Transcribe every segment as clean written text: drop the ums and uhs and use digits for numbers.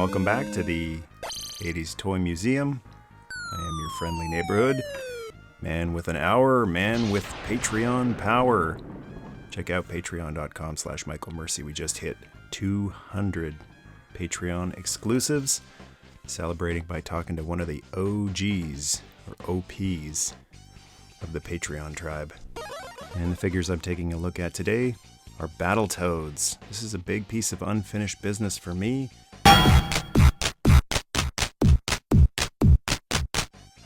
welcome back to the 80s Toy Museum. I am your friendly neighborhood man with an hour, man with Patreon power. Check out patreon.com/MichaelMercy. We just hit 200 Patreon exclusives, celebrating by talking to one of the OGs, or OPs, of the Patreon tribe. And the figures I'm taking a look at today are Battletoads. This is a big piece of unfinished business for me.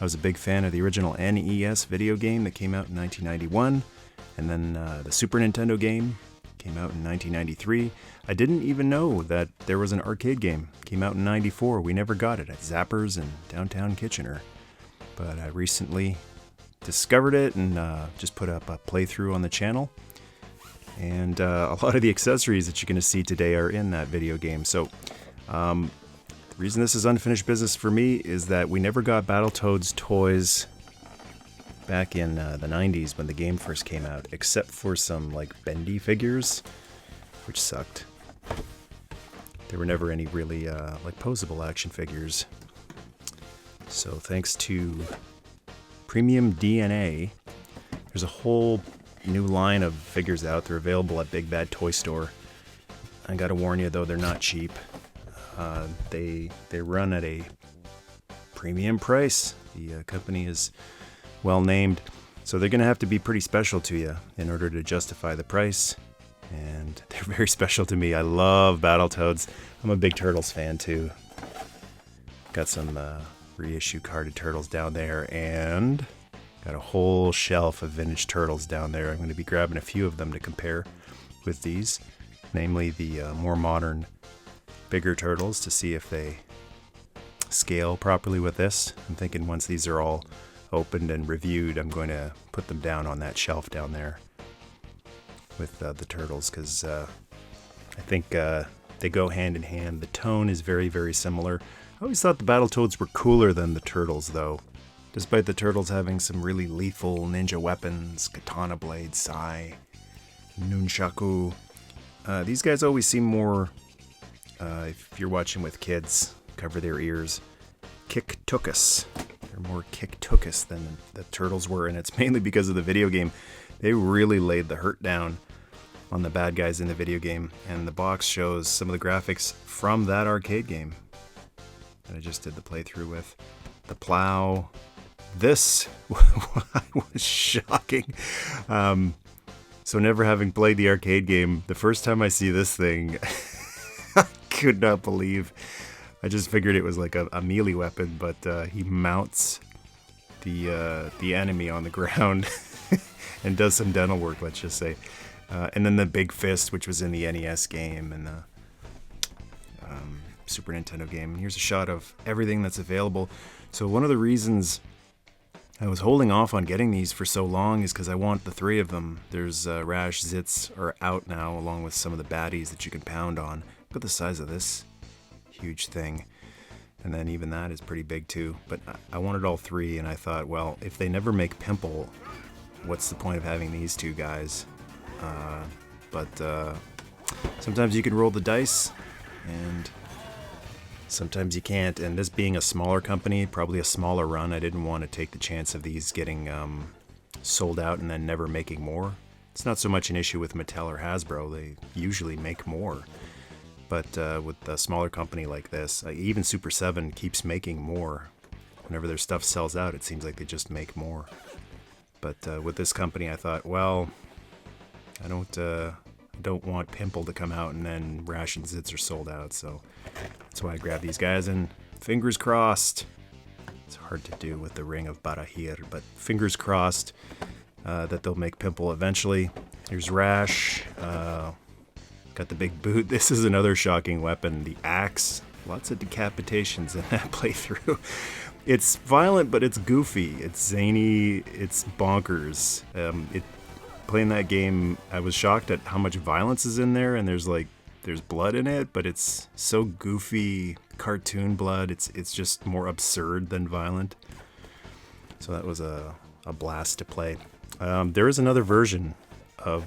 I was a big fan of the original NES video game that came out in 1991, and then the Super Nintendo game came out in 1993. I didn't even know that there was an arcade game. It came out in 94. We never got it at Zappers in downtown Kitchener. But I recently discovered it and just put up a playthrough on the channel. And a lot of the accessories that you're going to see today are in that video game. So the reason this is unfinished business for me is that we never got Battletoads toys back in the 90s when the game first came out, except for some like bendy figures, which sucked. There were never any really like posable action figures. So thanks to Premium DNA, there's a whole new line of figures out. They're available at Big Bad Toy Store. I gotta warn you though, they're not cheap. They run at a premium price. The company is well named, so they're gonna have to be pretty special to you in order to justify the price. And they're very special to me. I love Battletoads. I'm a big Turtles fan too. Got some reissue carded Turtles down there, and got a whole shelf of vintage Turtles down there. I'm going to be grabbing a few of them to compare with these, namely the more modern, bigger Turtles, to see if they scale properly with this. I'm thinking once these are all opened and reviewed, I'm going to put them down on that shelf down there with the Turtles, because I think they go hand in hand. The tone is very, very similar. I always thought the Battletoads were cooler than the Turtles, though. Despite the Turtles having some really lethal ninja weapons, katana blade, sai, nunchaku, these guys always seem more, if you're watching with kids, cover their ears, tuchas. They're more tuchas than the Turtles were, and it's mainly because of the video game. They really laid the hurt down on the bad guys in the video game, and the box shows some of the graphics from that arcade game that I just did the playthrough with. The plow. This was shocking. So never having played the arcade game, the first time I see this thing, I could not believe. I just figured it was like a melee weapon, but he mounts the enemy on the ground and does some dental work, let's just say. And then the big fist, which was in the NES game and the Super Nintendo game. And here's a shot of everything that's available. So one of the reasons I was holding off on getting these for so long is because I want the three of them. There's Rash, Zits are out now, along with some of the baddies that you can pound on. Look at the size of this huge thing. And then even that is pretty big too. But I wanted all three, and I thought, well, if they never make Pimple, what's the point of having these two guys? But sometimes you can roll the dice, and sometimes you can't. And this being a smaller company, probably a smaller run, I didn't want to take the chance of these getting sold out and then never making more. It's not so much an issue with Mattel or Hasbro. They usually make more. But with a smaller company like this, even Super 7 keeps making more. Whenever their stuff sells out, it seems like they just make more. But with this company, I thought, well, I don't want Pimple to come out and then Rash and Zits are sold out, so that's why I grabbed these guys, and fingers crossed. It's hard to do with the Ring of Barahir, but fingers crossed that they'll make Pimple eventually. Here's Rash, got the big boot. This is another shocking weapon, the axe. Lots of decapitations in that playthrough. It's violent, but it's goofy, it's zany, it's bonkers. Playing that game, I was shocked at how much violence is in there, and there's blood in it, but it's so goofy, cartoon blood. It's just more absurd than violent. So that was a blast to play. There is another version of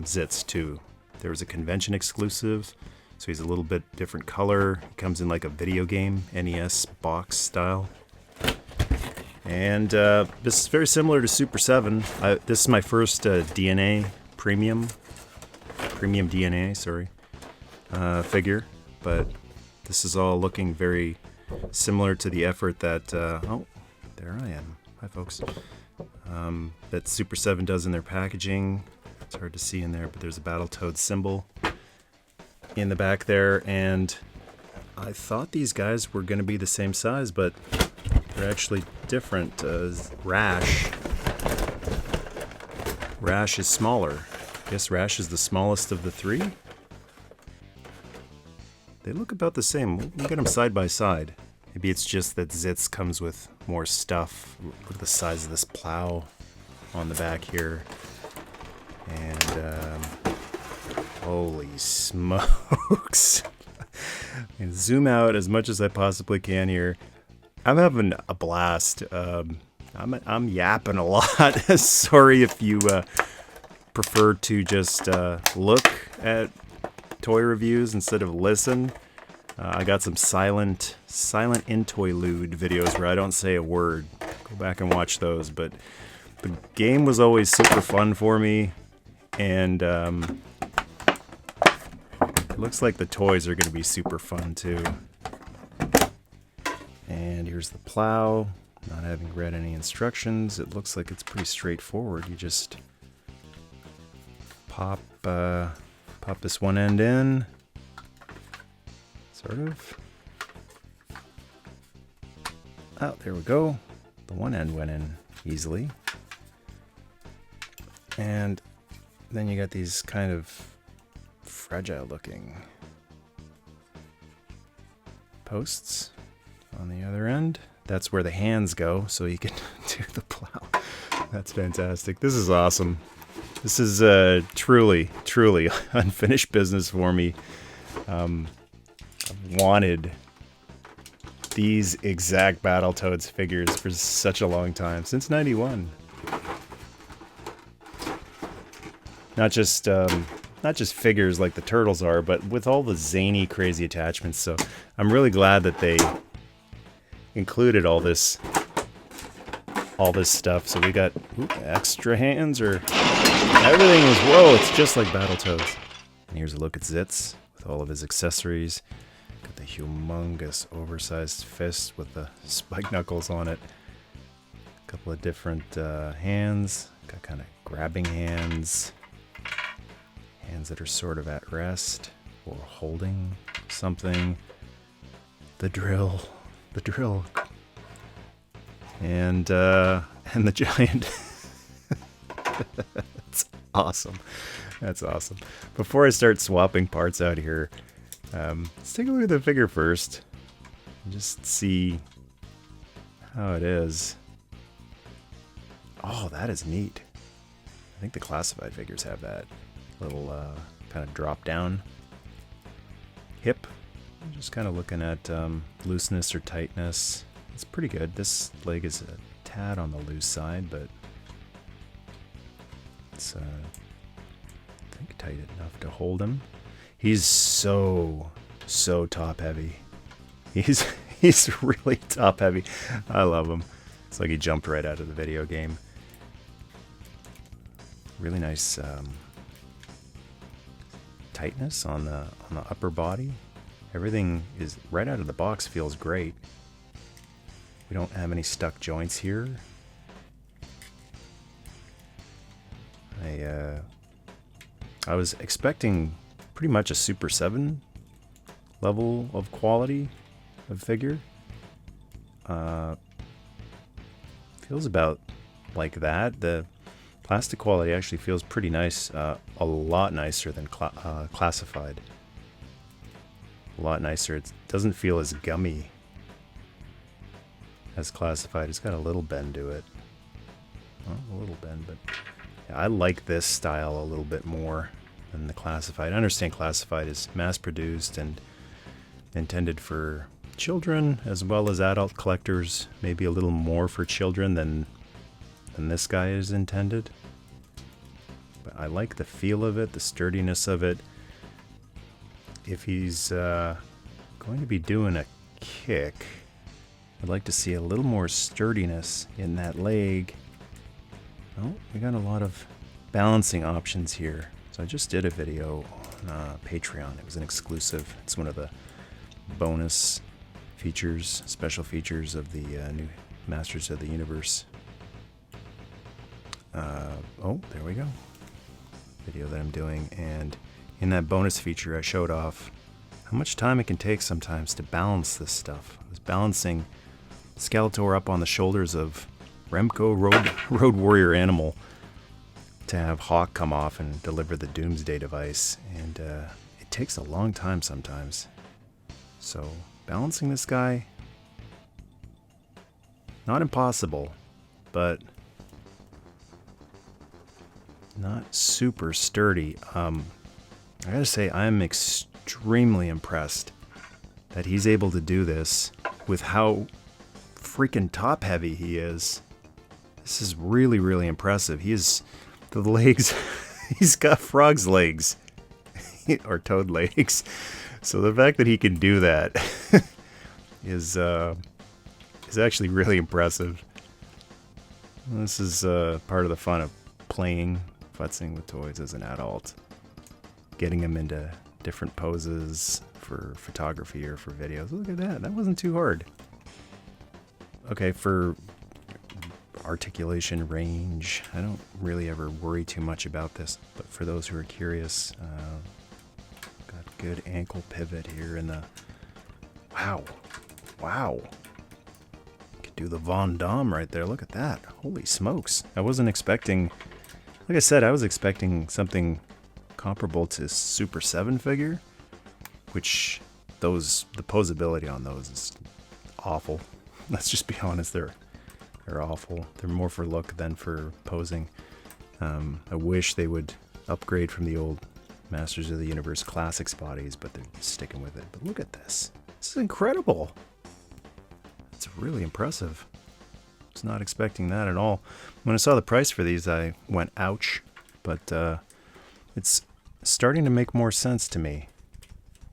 Zits too. There was a convention exclusive So he's a little bit different color. He comes in like a video game, NES box style. And this is very similar to Super 7. This is my first DNA premium DNA, sorry, figure. But this is all looking very similar to the effort that, oh, there I am. Hi, folks. That Super 7 does in their packaging. It's hard to see in there, but there's a Battletoads symbol in the back there. And I thought these guys were going to be the same size, but they're actually different. Rash is smaller. I guess Rash is the smallest of the three. They look about the same. We'll get them side by side. Maybe it's just that Zits comes with more stuff. Look at the size of this plow on the back here. And holy smokes. And zoom out as much as I possibly can here. I'm having a blast. I'm yapping a lot. Sorry if you prefer to just look at toy reviews instead of listen. I got some silent interlude videos where I don't say a word. Go back and watch those. But the game was always super fun for me, and it looks like the toys are going to be super fun too. And here's the plow. Not having read any instructions, it looks like it's pretty straightforward. You just pop this one end in, sort of. Oh, there we go. The one end went in easily. And then you got these kind of fragile looking posts on the other end. That's where the hands go, so you can do the plow. That's fantastic. This is awesome. This is truly unfinished business for me. I've wanted these exact Battletoads figures for such a long time, since '91. Not just figures like the turtles are, but with all the zany, crazy attachments. So I'm really glad that they included all this stuff. So we got extra hands, or everything is, whoa, it's just like Battletoads. And here's a look at Zits with all of his accessories. Got the humongous oversized fist with the spike knuckles on it. A couple of different hands. Got kind of grabbing hands. Hands that are sort of at rest or holding something. The drill. And the giant. That's awesome. That's awesome. Before I start swapping parts out here, let's take a look at the figure first. And just see how it is. Oh, that is neat. I think the classified figures have that little kind of drop down hip. I'm just kind of looking at looseness or tightness. It's pretty good. This leg is a tad on the loose side, but it's I think tight enough to hold him. He's so top heavy. He's really top heavy. I love him. It's like he jumped right out of the video game. Really nice tightness on the upper body. Everything is right out of the box, feels great. We don't have any stuck joints here. I was expecting pretty much a Super 7 level of quality of figure. Feels about like that. The plastic quality actually feels pretty nice, a lot nicer than classified. A lot nicer. It doesn't feel as gummy as classified. It's got a little bend to it. Well, a little bend, but yeah, I like this style a little bit more than the classified. I understand classified is mass-produced and intended for children as well as adult collectors. Maybe a little more for children than this guy is intended. But I like the feel of it, the sturdiness of it. if he's going to be doing a kick, I'd like to see a little more sturdiness in that leg. Oh, we got a lot of balancing options here. So I just did a video on Patreon. It was an exclusive. It's one of the bonus features, special features of the new Masters of the Universe. Oh, there we go. Video that I'm doing, and in that bonus feature I showed off how much time it can take sometimes to balance this stuff. I was balancing Skeletor up on the shoulders of Remco Road Warrior Animal to have Hawk come off and deliver the Doomsday device, and it takes a long time sometimes. So balancing this guy, not impossible, but not super sturdy. I gotta say, I'm extremely impressed that he's able to do this with how freaking top heavy he is. This is really, really impressive. He is, the legs, he's got frog's legs, or toad legs. So the fact that he can do that is actually really impressive. This is part of the fun of playing, futzing with toys as an adult. Getting them into different poses for photography or for videos. Look at that. That wasn't too hard. Okay, for articulation range, I don't really ever worry too much about this, but for those who are curious, got good ankle pivot here in the... Wow. Could do the Von Damme right there. Look at that. Holy smokes. I wasn't expecting... Like I said, I was expecting something comparable to Super 7 figure, which the posability on those is awful. Let's just be honest, they're awful. They're more for look than for posing. I wish they would upgrade from the old Masters of the Universe Classics bodies, but they're sticking with it. But look at this. This is incredible. It's really impressive. I was not expecting that at all. When I saw the price for these, I went, ouch. But it's starting to make more sense to me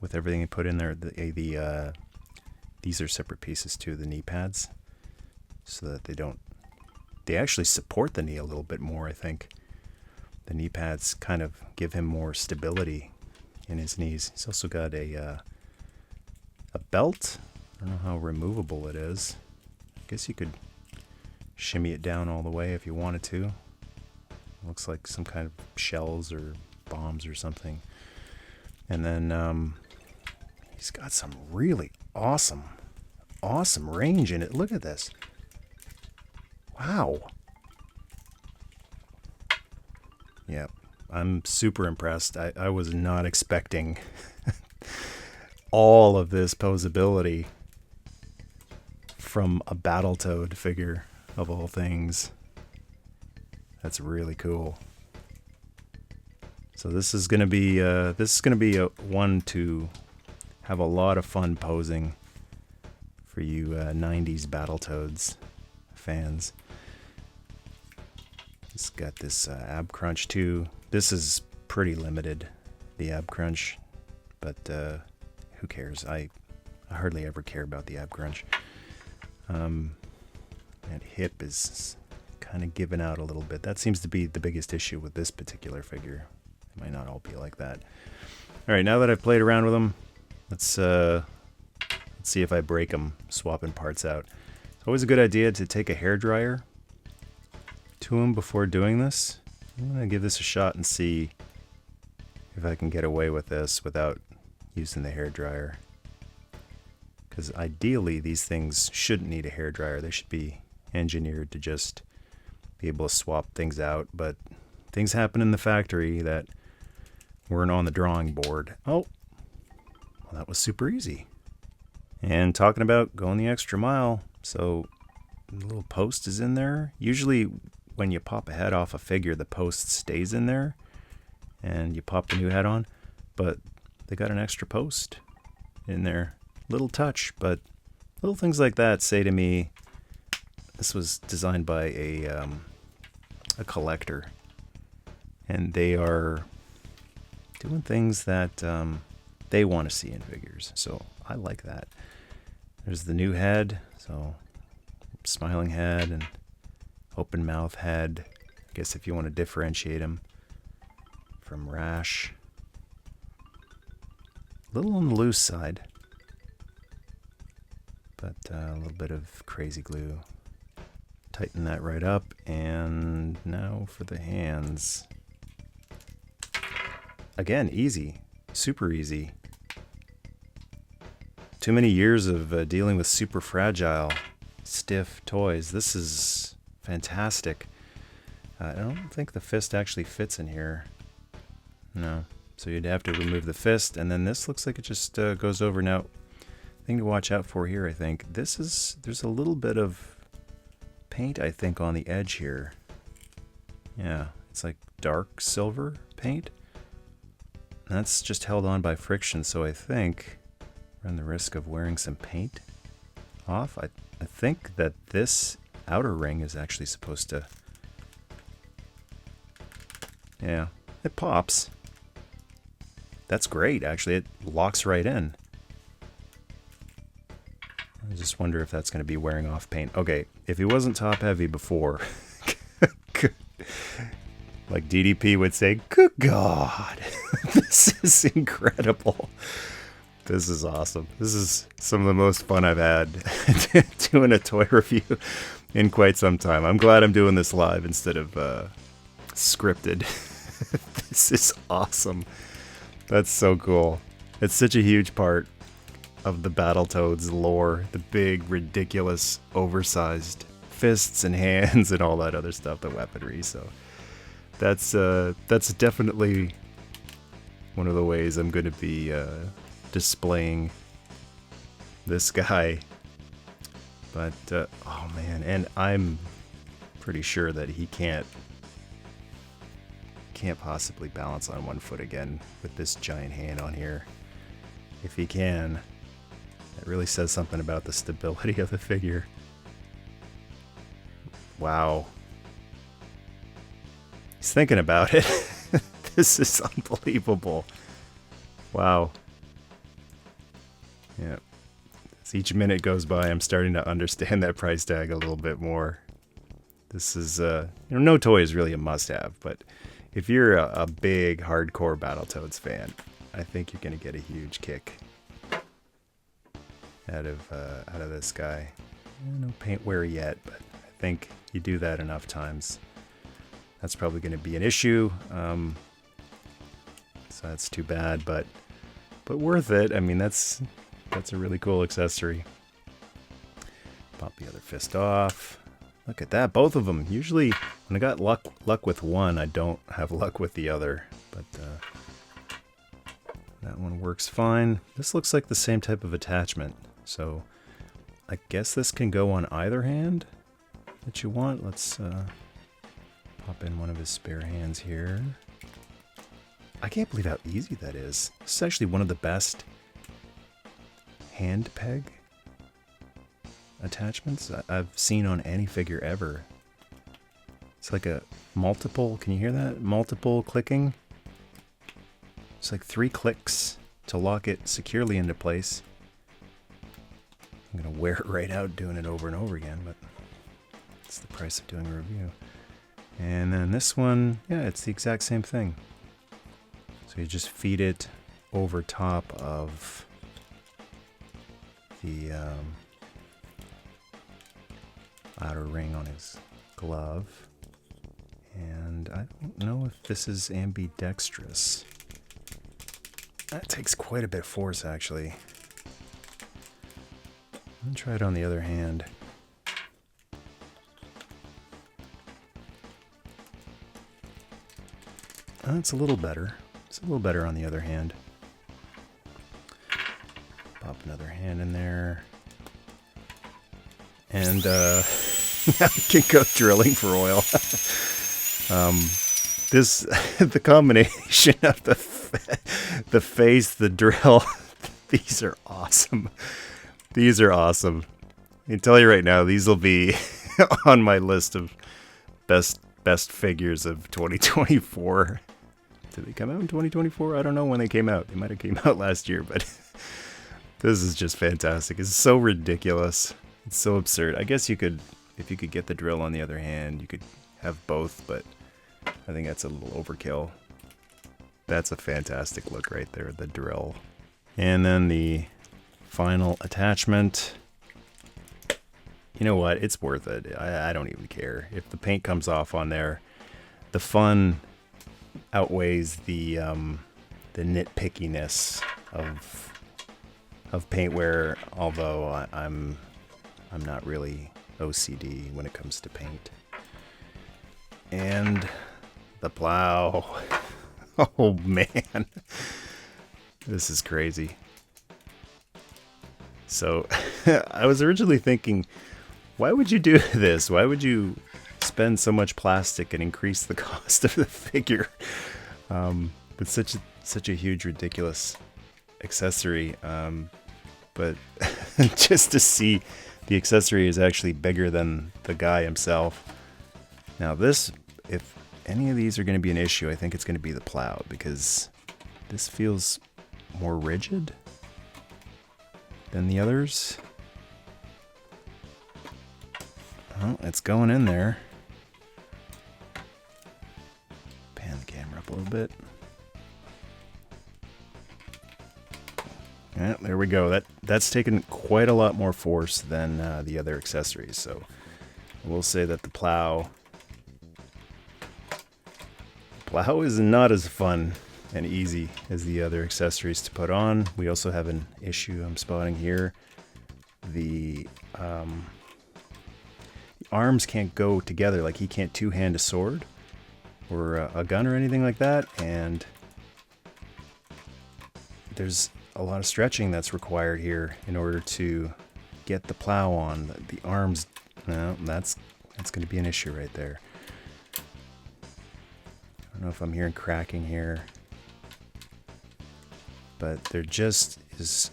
with everything they put in there. These are separate pieces too, the knee pads, so that they actually support the knee a little bit more, I think. The knee pads kind of give him more stability in his knees. He's also got a belt. I don't know how removable it is. I guess you could shimmy it down all the way if you wanted to. It looks like some kind of shells or bombs or something. And then he's got some really awesome range in it. Look at this. Wow. Yeah, I'm super impressed. I was not expecting all of this posability from a Battletoad figure, of all things. That's really cool. So this is gonna be a one to have a lot of fun posing for you 90s Battletoads fans. It's got this ab crunch too. This is pretty limited, the ab crunch, but who cares? I hardly ever care about the ab crunch. That hip is kind of given out a little bit. That seems to be the biggest issue with this particular figure. It might not all be like that. All right, now that I've played around with them, let's see if I break them swapping parts out. It's always a good idea to take a hairdryer to them before doing this. I'm going to give this a shot and see if I can get away with this without using the hairdryer. Because ideally, these things shouldn't need a hairdryer. They should be engineered to just be able to swap things out. But things happen in the factory that weren't on the drawing board. Oh, well, that was super easy. And talking about going the extra mile, so the little post is in there. Usually when you pop a head off a figure, the post stays in there and you pop the new head on, but they got an extra post in there. Little touch, but little things like that say to me, this was designed by a collector, and they are doing things that they want to see in figures. So I like that. There's the new head. So smiling head and open mouth head. I guess if you want to differentiate him from Rash. A little on the loose side, but a little bit of crazy glue. Tighten that right up, and now for the hands. Again, easy, super easy. Too many years of dealing with super fragile, stiff toys. This is fantastic. I don't think the fist actually fits in here. No. So you'd have to remove the fist, and then this looks like it just goes over. Now, thing to watch out for here, I think, there's a little bit of paint, I think, on the edge here. Yeah, it's like dark silver paint. And that's just held on by friction, so I think run the risk of wearing some paint off. I think that this outer ring is actually supposed to... Yeah, it pops. That's great, actually. It locks right in. I just wonder if that's going to be wearing off paint. Okay, if he wasn't top heavy before, like DDP would say, good God, this is incredible. This is awesome. This is some of the most fun I've had doing a toy review in quite some time. I'm glad I'm doing this live instead of scripted. This is awesome. That's so cool. It's such a huge part of the Battletoads lore. The big, ridiculous, oversized fists and hands and all that other stuff, the weaponry. So that's definitely one of the ways I'm going to be displaying this guy. But, oh man, and I'm pretty sure that he can't possibly balance on one foot again with this giant hand on here. If he can, that really says something about the stability of the figure. Wow. He's thinking about it. This is unbelievable. Wow. Yeah. As each minute goes by, I'm starting to understand that price tag a little bit more. This is, no toy is really a must-have, but if you're a big, hardcore Battletoads fan, I think you're going to get a huge kick out of this guy. No paint wear yet, but I think you do that enough times, that's probably going to be an issue. So that's too bad, but worth it. I mean, that's a really cool accessory. Pop the other fist off. Look at that, both of them. Usually, when I got luck with one, I don't have luck with the other. But that one works fine. This looks like the same type of attachment. So I guess this can go on either hand that you want. Let's pop in one of his spare hands here. I can't believe how easy that is. This is actually one of the best hand peg attachments I've seen on any figure ever. It's like a multiple, can you hear that? Multiple clicking. It's like 3 clicks to lock it securely into place. I'm gonna wear it right out doing it over and over again, but it's the price of doing a review. And then this one, yeah, it's the exact same thing. So you just feed it over top of the outer ring on his glove. And I don't know if this is ambidextrous. That takes quite a bit of force, actually. I'll try it on the other hand. That's a little better. It's a little better on the other hand. Pop another hand in there. And now we can go drilling for oil. The combination of the face, the drill, these are awesome. These are awesome. I can tell you right now, these will be on my list of best figures of 2024. Did they come out in 2024? I don't know when they came out. They might have came out last year, but this is just fantastic. It's so ridiculous. It's so absurd. I guess you could, if you could get the drill on the other hand, you could have both, but I think that's a little overkill. That's a fantastic look right there, the drill. And then the final attachment. You know what? It's worth it. I don't even care. If the paint comes off on there, the fun outweighs the nitpickiness of paint wear, although I'm not really OCD when it comes to paint. And the plow. Oh man. This is crazy. So I was originally thinking, why would you do this? Why would you spend so much plastic and increase the cost of the figure? It's such a huge, ridiculous accessory. But just to see the accessory is actually bigger than the guy himself. Now this, if any of these are going to be an issue, I think it's going to be the plow, because this feels more rigid than the others. Oh, it's going in there. Pan the camera up a little bit. Yeah, there we go. That's taken quite a lot more force than the other accessories. So I will say that the plow is not as fun and easy as the other accessories to put on. We also have an issue I'm spotting here. The arms can't go together. Like, he can't two-hand a sword or a gun or anything like that, and there's a lot of stretching that's required here in order to get the plow on. The arms, no, that's going to be an issue right there. I don't know if I'm hearing cracking here, but there just is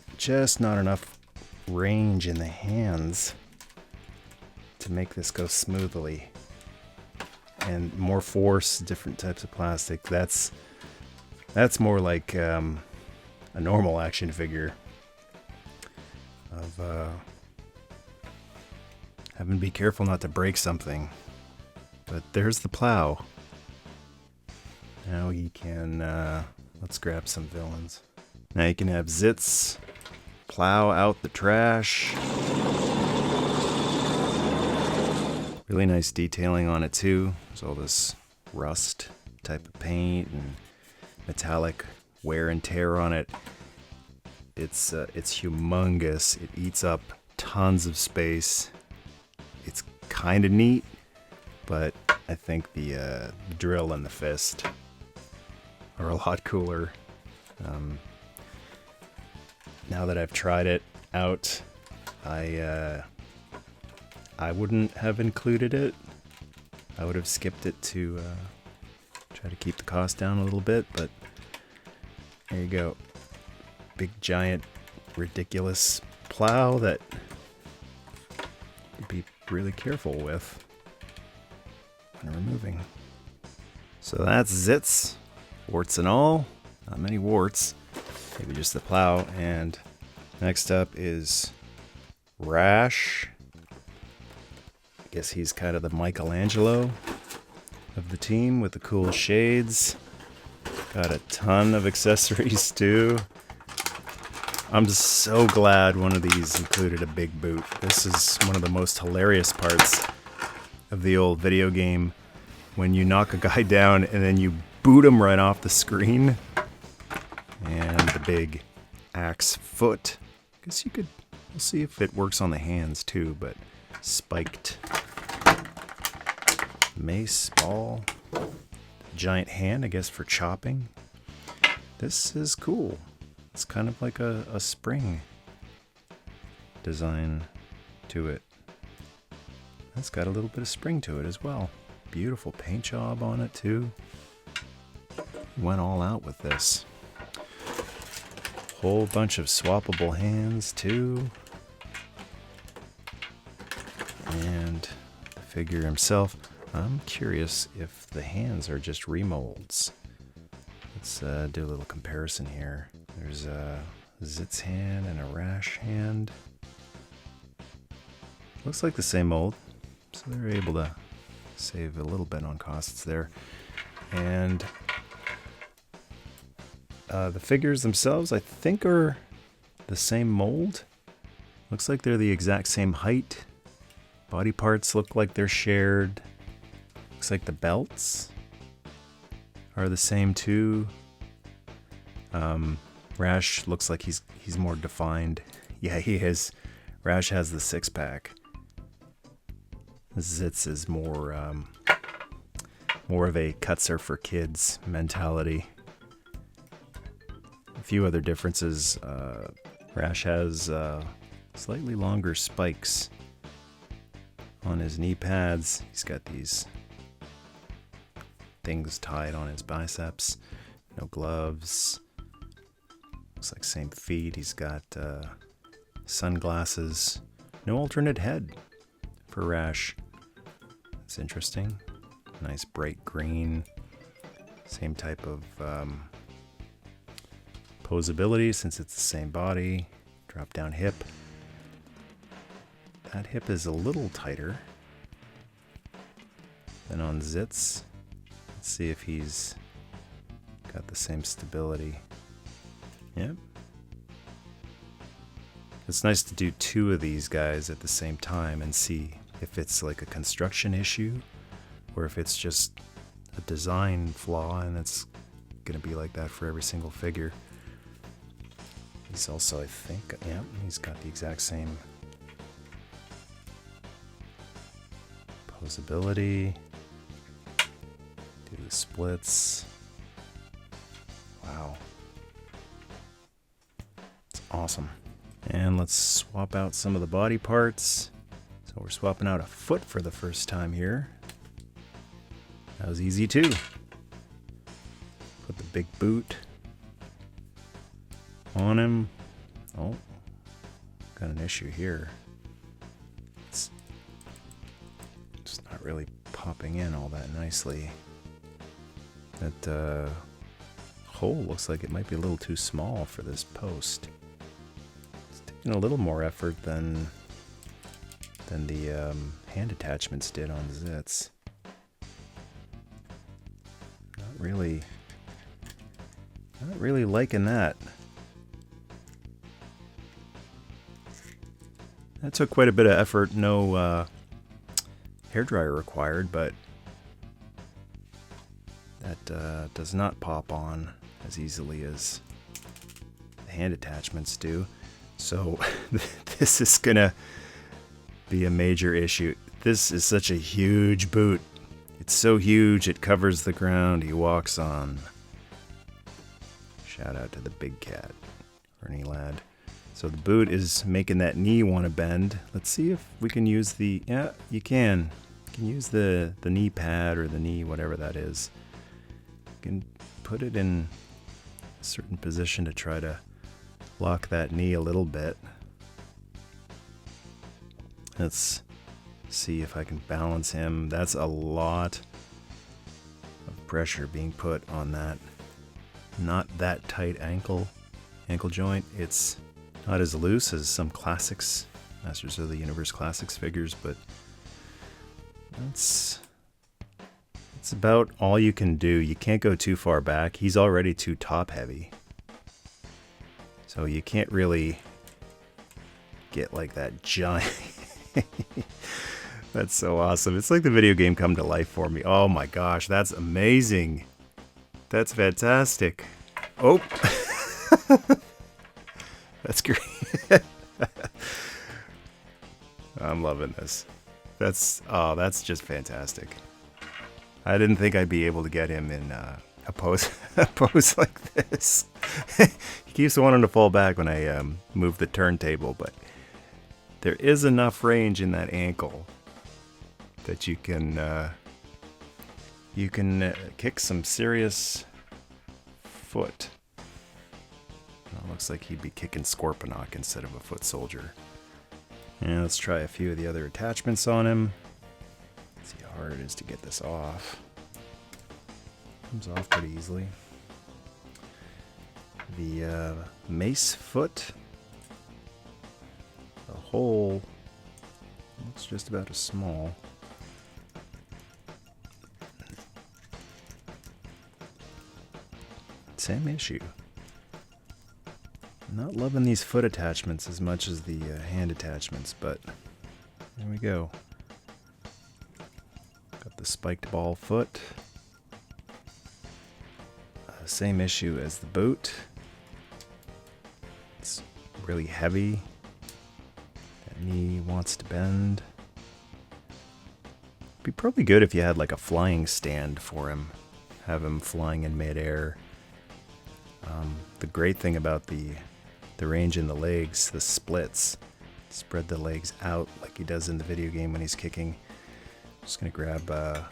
not enough range in the hands to make this go smoothly. And more force, different types of plastic. That's more like a normal action figure of having to be careful not to break something. But there's the plow. Now he can, let's grab some villains. Now you can have Zits plow out the trash. Really nice detailing on it too. There's all this rust type of paint and metallic wear and tear on it. It's humongous. It eats up tons of space. It's kind of neat, but I think the drill and the fist are a lot cooler. Now that I've tried it out, I wouldn't have included it. I would have skipped it to try to keep the cost down a little bit, but there you go. Big, giant, ridiculous plow that you'd be really careful with when removing. So that's Zits, warts and all. Not many warts, maybe just the plow. And next up is Rash. I guess he's kind of the Michelangelo of the team with the cool shades. Got a ton of accessories too. I'm just so glad one of these included a big boot. This is one of the most hilarious parts of the old video game, when you knock a guy down and then you boot him right off the screen. And the big axe foot. I guess we'll see if it works on the hands too, but spiked mace ball. Giant hand, I guess, for chopping. This is cool. It's kind of like a spring design to it. It's got a little bit of spring to it as well. Beautiful paint job on it too. Went all out with this. Whole bunch of swappable hands too. And the figure himself. I'm curious if the hands are just remolds. Let's do a little comparison here. There's a Zits hand and a Rash hand. Looks like the same mold, so they're able to save a little bit on costs there. And the figures themselves, I think, are the same mold. Looks like they're the exact same height. Body parts look like they're shared. Looks like the belts are the same too. Rash looks like he's more defined. Yeah, he is. Rash has the six-pack. Zits is more of a cuts are for kids mentality. A few other differences. Rash has slightly longer spikes on his knee pads. He's got these things tied on his biceps. No gloves. Looks like same feet. He's got sunglasses. No alternate head for Rash. That's interesting. Nice bright green. Same type of posability since it's the same body. Drop down hip. That hip is a little tighter than on Zits. Let's see if he's got the same stability. Yep. It's nice to do two of these guys at the same time and see if it's like a construction issue or if it's just a design flaw and it's going to be like that for every single figure. He's also, I think, yeah, he's got the exact same posability. Do the splits. Wow. It's awesome. And let's swap out some of the body parts. So we're swapping out a foot for the first time here. That was easy too. Put the big boot on him. Oh, got an issue here. It's just not really popping in all that nicely. That hole looks like it might be a little too small for this post. It's taking a little more effort than the hand attachments did on Zits. Not really liking that. That took quite a bit of effort. No hairdryer required, but that does not pop on as easily as the hand attachments do. So this is gonna be a major issue. This is such a huge boot. It's so huge it covers the ground he walks on. Shout out to the big cat, Ernie Ladd. So the boot is making that knee want to bend. Let's see if we can use the, yeah, you can. You can use the knee pad or the knee, whatever that is. You can put it in a certain position to try to lock that knee a little bit. Let's see if I can balance him. That's a lot of pressure being put on that not that tight ankle joint. It's not as loose as some classics, Masters of the Universe classics figures, but it's about all you can do. You can't go too far back. He's already too top heavy. So you can't really get like that giant. That's so awesome. It's like the video game come to life for me. Oh my gosh, that's amazing. That's fantastic. Oh. That's great. I'm loving this. That's just fantastic. I didn't think I'd be able to get him in a pose like this. He keeps wanting to fall back when I move the turntable, but there is enough range in that ankle that you can kick some serious foot. Well, looks like he'd be kicking Scorponok instead of a foot soldier. And let's try a few of the other attachments on him. See how hard it is to get this off. Comes off pretty easily. the mace foot. The hole looks just about as small. Same issue. Not loving these foot attachments as much as the hand attachments, but there we go. Got the spiked ball foot. Same issue as the boot. It's really heavy. That knee wants to bend. Be probably good if you had like a flying stand for him. Have him flying in midair. The great thing about the range in the legs, the splits, spread the legs out like he does in the video game when he's kicking. I'm just gonna grab a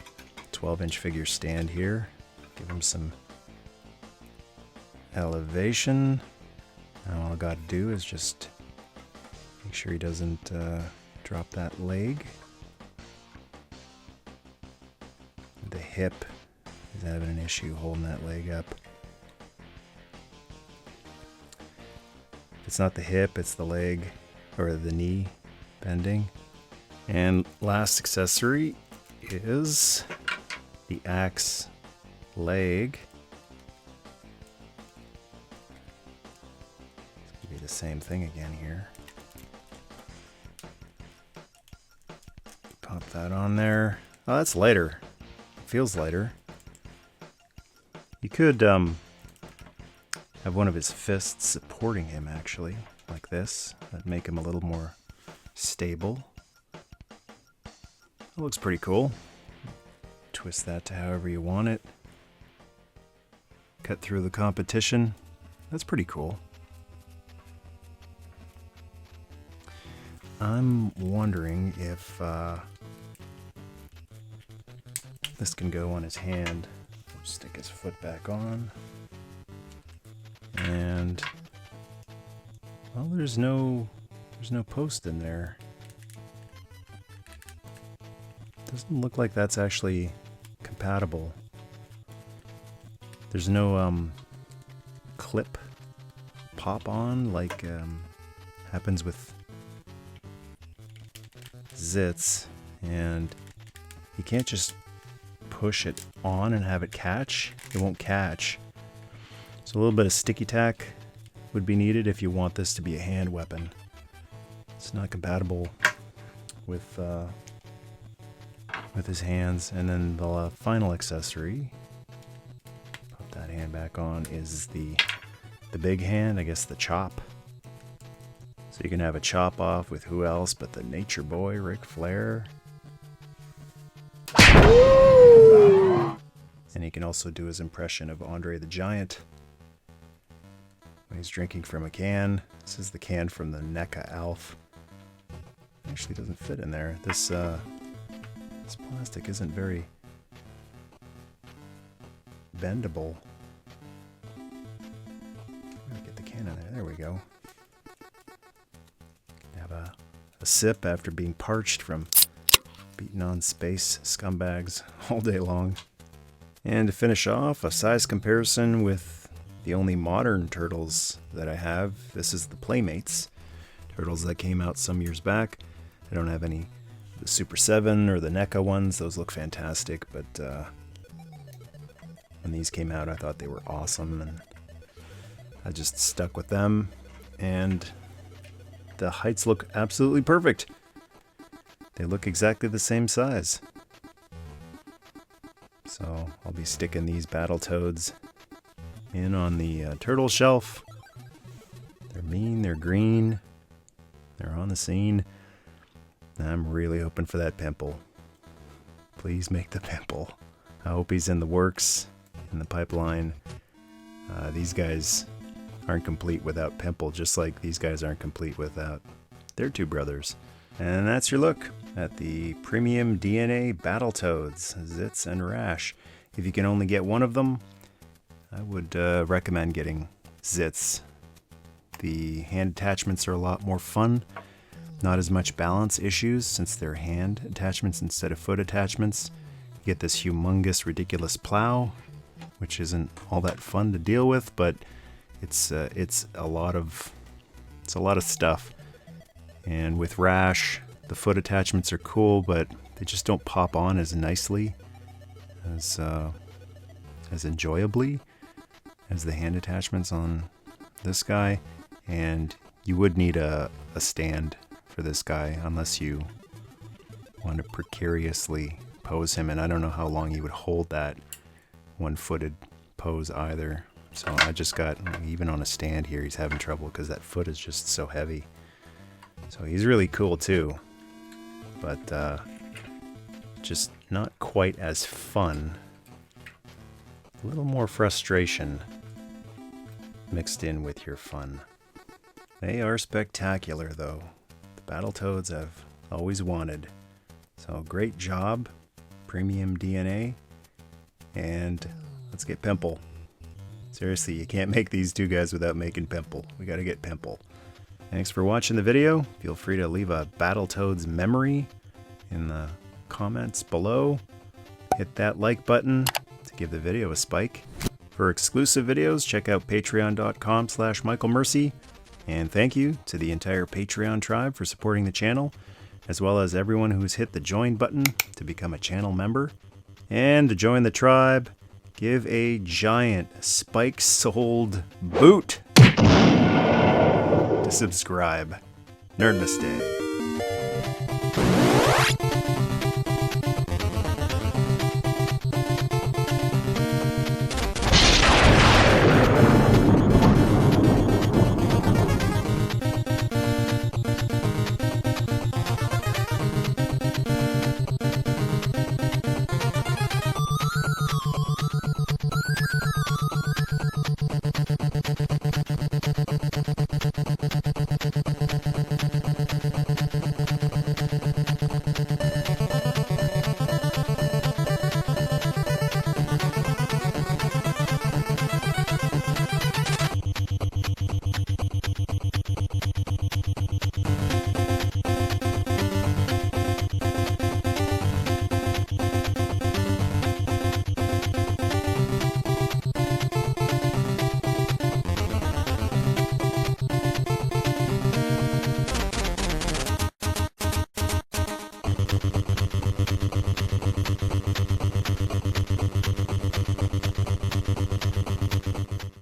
12-inch figure stand here, give him some elevation. Now all I gotta do is just make sure he doesn't drop that leg. The hip is having an issue holding that leg up. It's not the hip, it's the leg or the knee bending. And last accessory is the axe leg. It's gonna be the same thing again here. Pop that on there. Oh, that's lighter. Feels lighter. You could have one of his fists supporting him, actually, like this. That'd make him a little more stable. That looks pretty cool. Twist that to however you want it. Cut through the competition. That's pretty cool. I'm wondering if this can go on his hand. Stick his foot back on. And well, there's no post in there. Doesn't look like that's actually compatible. There's no clip pop on like happens with Zits, and you can't just push it on and have it catch. It won't catch. So a little bit of sticky tack would be needed if you want this to be a hand weapon. It's not compatible with his hands. And then the final accessory, pop that hand back on, is the big hand, I guess the chop. So you can have a chop off with who else but the Nature Boy, Ric Flair. And he can also do his impression of Andre the Giant when he's drinking from a can. This is the can from the NECA Alf. Actually doesn't fit in there. This plastic isn't very bendable. Get the can in there. There we go. Have a sip after being parched from beating on space scumbags all day long. And to finish off, a size comparison with the only modern turtles that I have. This is the Playmates turtles that came out some years back. I don't have any the Super 7 or the NECA ones. Those look fantastic, but when these came out I thought they were awesome, and I just stuck with them, and the heights look absolutely perfect. They look exactly the same size. So I'll be sticking these Battletoads in on the turtle shelf. They're mean, they're green, they're on the scene. I'm really hoping for that pimple. Please make the pimple. I hope he's in the works, in the pipeline. These guys aren't complete without Pimple, just like these guys aren't complete without their two brothers. And that's your look at the Premium DNA Battletoads Zits and Rash. If you can only get one of them, I would recommend getting Zits. The hand attachments are a lot more fun. Not as much balance issues since they're hand attachments instead of foot attachments. You get this humongous, ridiculous plow, which isn't all that fun to deal with, but It's a lot of stuff. And with Rash, the foot attachments are cool, but they just don't pop on as nicely, as enjoyably as the hand attachments on this guy. And you would need a stand for this guy unless you want to precariously pose him, and I don't know how long he would hold that one-footed pose either. So I just got, even on a stand here, he's having trouble because that foot is just so heavy. So he's really cool too, but just not quite as fun. A little more frustration mixed in with your fun. They are spectacular though. The Battletoads I've always wanted. So great job, Premium DNA, and let's get Pimple. Seriously, you can't make these two guys without making Pimple. We gotta get Pimple. Thanks for watching the video. Feel free to leave a Battletoads memory in the comments below. Hit that like button to give the video a spike. For exclusive videos, check out patreon.com/michaelmercy. And thank you to the entire Patreon tribe for supporting the channel, as well as everyone who's hit the join button to become a channel member. And to join the tribe, give a giant spike-soled boot to subscribe. Nerdmas Day.